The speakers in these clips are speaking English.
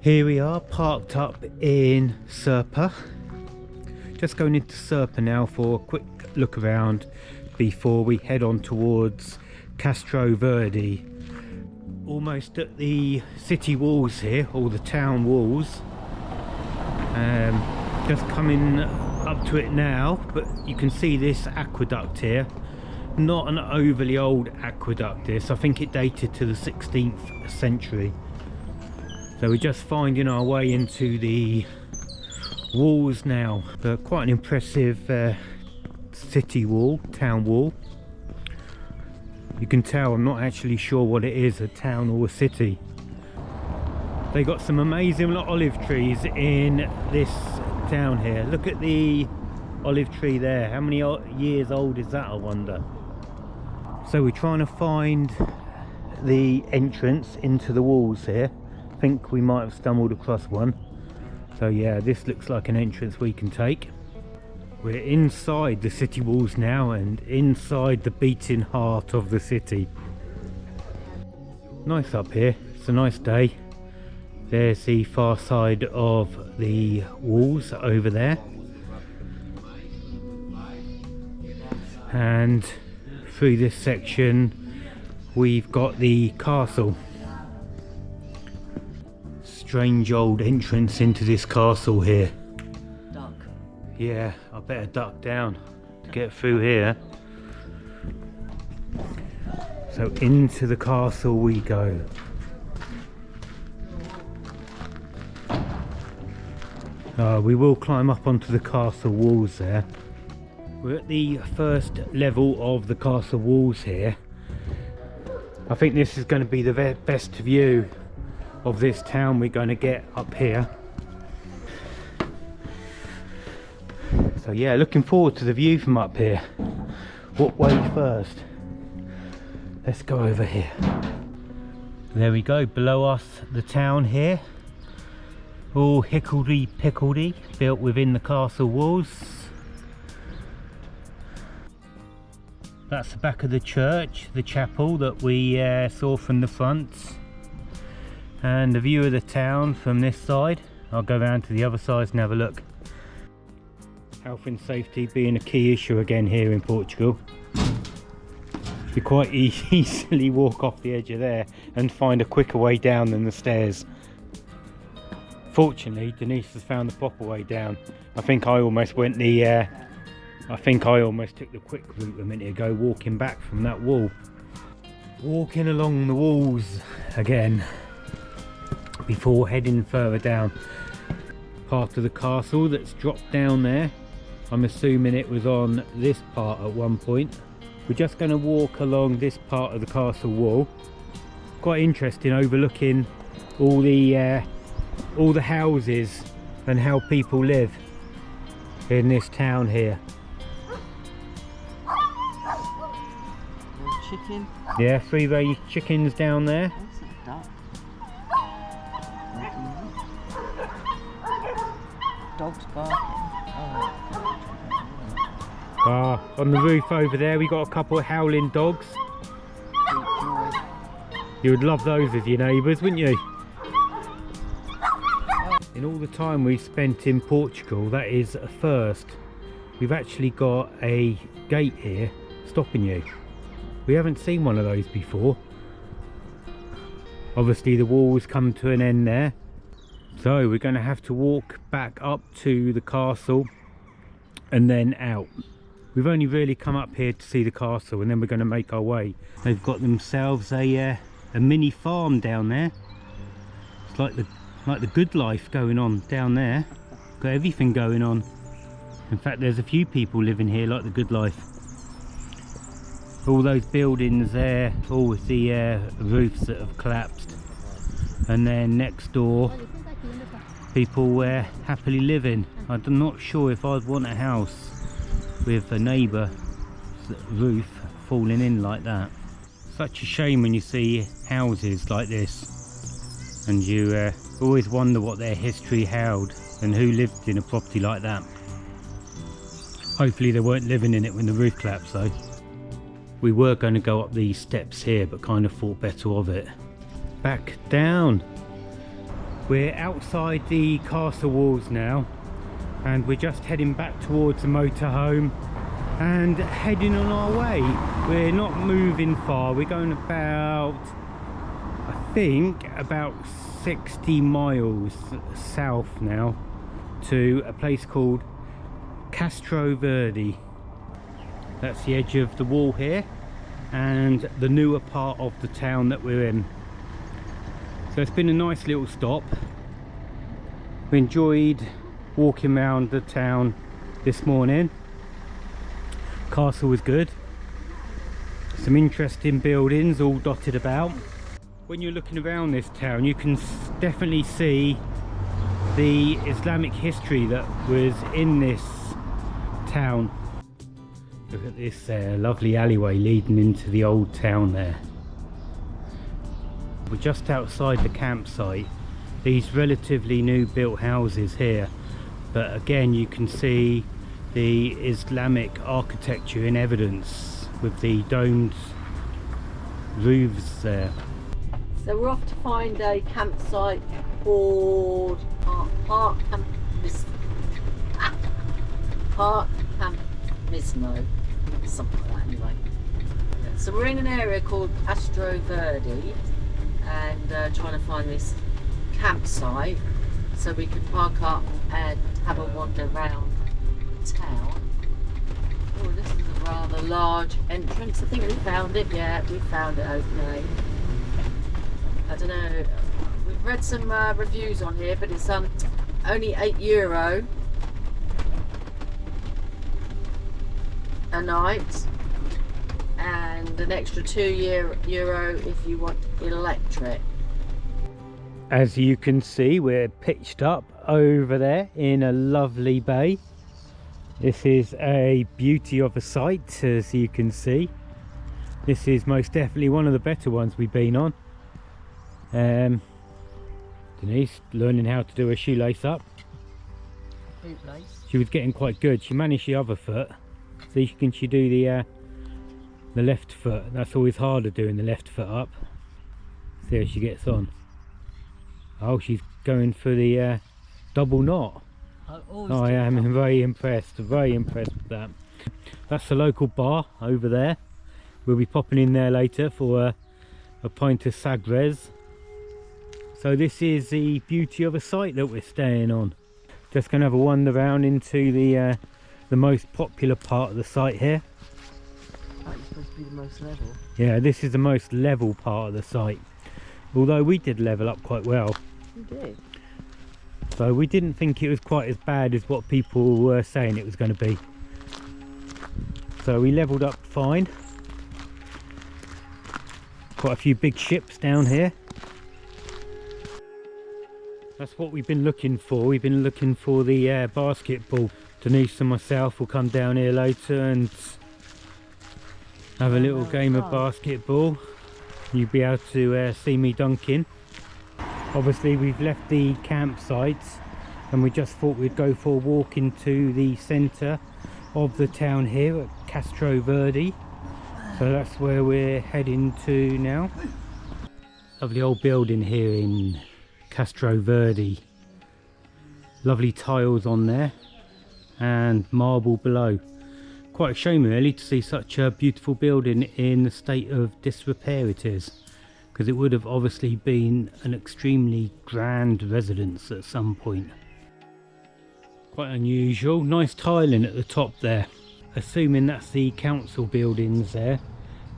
Here we are, parked up in Serpa. Just going into Serpa now for a quick look around before we head on towards Castro Verde. Almost at the city walls here, or the town walls. Just coming up to it now, but you can see this aqueduct here. Not an overly old aqueduct this, I think it dated to the 16th century. So we're just finding our way into the walls now. Quite an impressive city wall, town wall. You can tell I'm not actually sure what it is, a town or a city. They got some amazing olive trees in this town here. Look at the olive tree there. How many years old is that, I wonder? So we're trying to find the entrance into the walls here. I think we might have stumbled across one. So yeah, this looks like an entrance we can take. We're inside the city walls now and inside the beating heart of the city. Nice up here, it's a nice day. There's the far side of the walls over there. And through this section we've got the castle. Strange old entrance into this castle here. Duck. Yeah, I better duck down to get through here. So into the castle we go. We will climb up onto the castle walls there. We're at the first level of the castle walls here. I think this is going to be the best view of this town we're going to get up here. So yeah, looking forward to the view from up here. What way first? Let's go over here. There we go, below us the town here. All hickledy-pickledy, built within the castle walls. That's the back of the church, the chapel that we saw from the front. And the view of the town from this side. I'll go around to the other side and have a look. Health and safety being a key issue again here in Portugal. You quite easily walk off the edge of there and find a quicker way down than the stairs. Fortunately, Denise has found the proper way down. I think I almost went the I almost took the quick route a minute ago, walking back from that wall. Walking along the walls again before heading further down. Part of the castle that's dropped down there. I'm assuming it was on this part at one point. We're just going to walk along this part of the castle wall. Quite interesting, overlooking all the houses and how people live in this town here. Chicken. Yeah, 3 chickens down there. Duck. Dogs barking. On the roof over there we got a couple of howling dogs. You would love those as your neighbours, wouldn't you? In all the time we've spent in Portugal, that is a first. We've actually got a gate here stopping you. We haven't seen one of those before. Obviously the walls come to an end there. So we're going to have to walk back up to the castle and then out. We've only really come up here to see the castle and then we're going to make our way. They've got themselves a mini farm down there. It's like the good life going on down there. Got everything going on. In fact, there's a few people living here like the good life. All those buildings there, all with the roofs that have collapsed. And then next door, people happily living. I'm not sure if I'd want a house with a neighbour roof falling in like that. Such a shame when you see houses like this and you always wonder what their history held and who lived in a property like that. Hopefully they weren't living in it when the roof collapsed though. We were going to go up these steps here but kind of thought better of it. Back down. We're outside the castle walls now, and we're just heading back towards the motorhome and heading on our way. We're not moving far, we're going about, I think, about 60 miles south now to a place called Castro Verde. That's the edge of the wall here and the newer part of the town that we're in. So it's been a nice little stop. We enjoyed walking around the town this morning. Castle was good. Some interesting buildings all dotted about. When you're looking around this town, you can definitely see the Islamic history that was in this town. Look at this lovely alleyway leading into the old town there. We're just outside the campsite. These relatively new built houses here, but again you can see the Islamic architecture in evidence with the domed roofs there. So we're off to find a campsite called Park Camp Misno, something like that anyway. Yeah, so we're in an area called Castro Verde and trying to find this campsite so we can park up and have a wander around the town. Oh, this is a rather large entrance. I think we found it. Yeah, we found it. Okay. I don't know. We've read some reviews on here, but it's only €8 a night, and an extra €2 if you want electric. As you can see, we're pitched up over there in a lovely bay. This is a beauty of a site, as you can see. This is most definitely one of the better ones we've been on. Denise learning how to do a shoelace up. She was getting quite good. She managed the other foot. So can she do the left foot? That's always harder, doing the left foot up. See how she gets on. Oh, she's going for the double knot. Oh, I am very impressed with that. That's the local bar over there. We'll be popping in there later for a pint of Sagres. So this is the beauty of a site that we're staying on. Just going to have a wander around into the most popular part of the site here. That's supposed to be the most level. Yeah, this is the most level part of the site. Although we did level up quite well. We did. So we didn't think it was quite as bad as what people were saying it was going to be. So we leveled up fine. Quite a few big ships down here. That's what we've been looking for. We've been looking for the basketball. Denise and myself will come down here later and have a little game of basketball. You'll be able to see me dunking. Obviously we've left the campsite and we just thought we'd go for a walk into the centre of the town here at Castro Verde. So that's where we're heading to now. Lovely old building here in Castro Verde. Lovely tiles on there and marble below. Quite a shame really to see such a beautiful building in the state of disrepair it is, because it would have obviously been an extremely grand residence at some point. Quite unusual. Nice tiling at the top there. Assuming that's the council buildings there,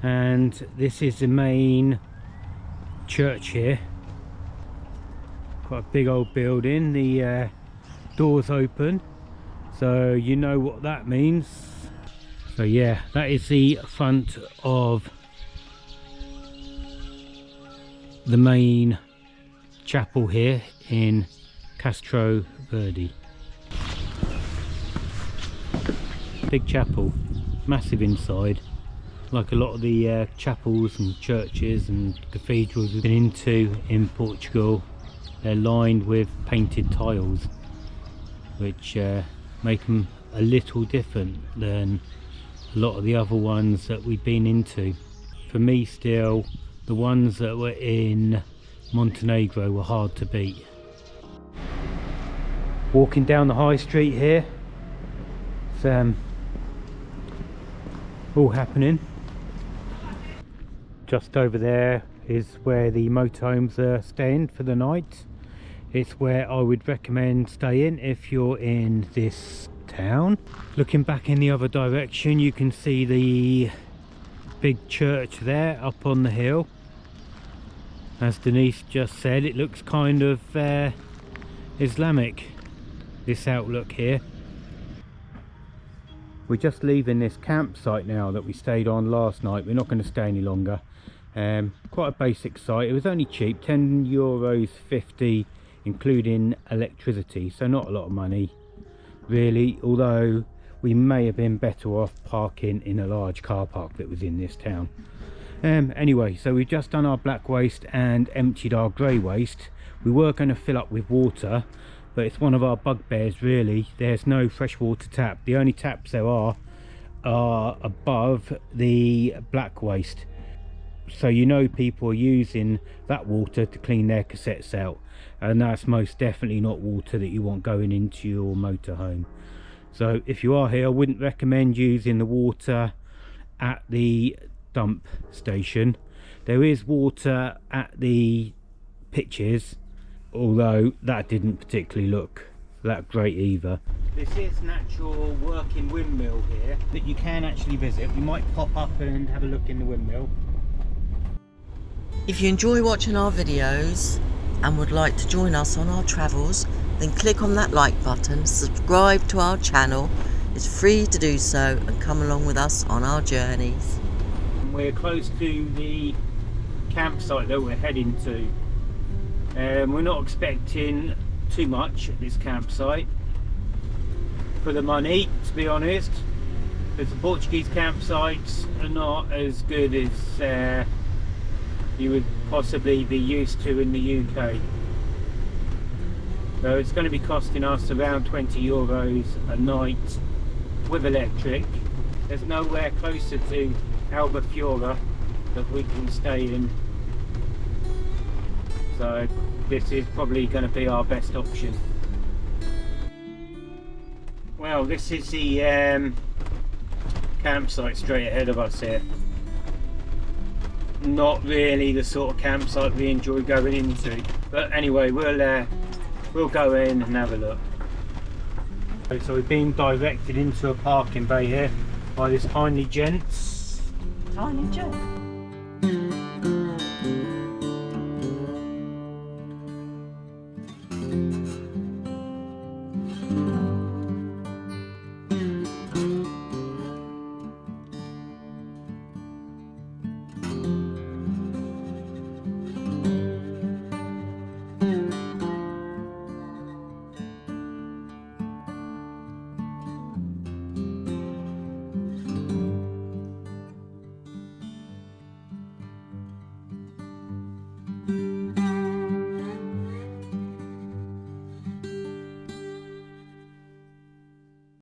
and this is the main church here. Quite a big old building. The doors open, so you know what that means. So yeah, that is the front of the main chapel here in Castro Verde. Big chapel, massive inside, like a lot of the chapels and churches and cathedrals we've been into in Portugal. They're lined with painted tiles, which make them a little different than a lot of the other ones that we've been into. For me still, the ones that were in Montenegro were hard to beat. Walking down the high street here. It's all happening. Just over there is where the motorhomes are staying for the night. It's where I would recommend staying if you're in this town. Looking back in the other direction, you can see the big church there up on the hill. As Denise just said, it looks kind of Islamic, this outlook here. We're just leaving this campsite now that we stayed on last night. We're not going to stay any longer. Quite a basic site. It was only cheap, €10.50 including electricity, so not a lot of money really, although we may have been better off parking in a large car park that was in this town. Anyway, so we've just done our black waste and emptied our grey waste. We were going to fill up with water, but it's one of our bugbears really. There's no freshwater tap. The only taps there are above the black waste, so you know people are using that water to clean their cassettes out, and that's most definitely not water that you want going into your motorhome. So if you are here, I wouldn't recommend using the water at the dump station. There is water at the pitches, although that didn't particularly look that great either. This is an actual working windmill here that you can actually visit. We might pop up and have a look in the windmill. If you enjoy watching our videos and would like to join us on our travels, then click on that like button, subscribe to our channel. It's free to do so, and come along with us on our journeys. We're close to the campsite that we're heading to. We're not expecting too much at this campsite for the money, to be honest, because the Portuguese campsites are not as good as you would possibly be used to in the UK. So it's going to be costing us around €20 a night with electric. There's nowhere closer to Albufeira that we can stay in, so this is probably going to be our best option. Well, this is the campsite straight ahead of us here. Not really the sort of campsite we enjoy going into, but anyway, we'll go in and have a look. So we've been directed into a parking bay here by this tiny gent. Tiny gent.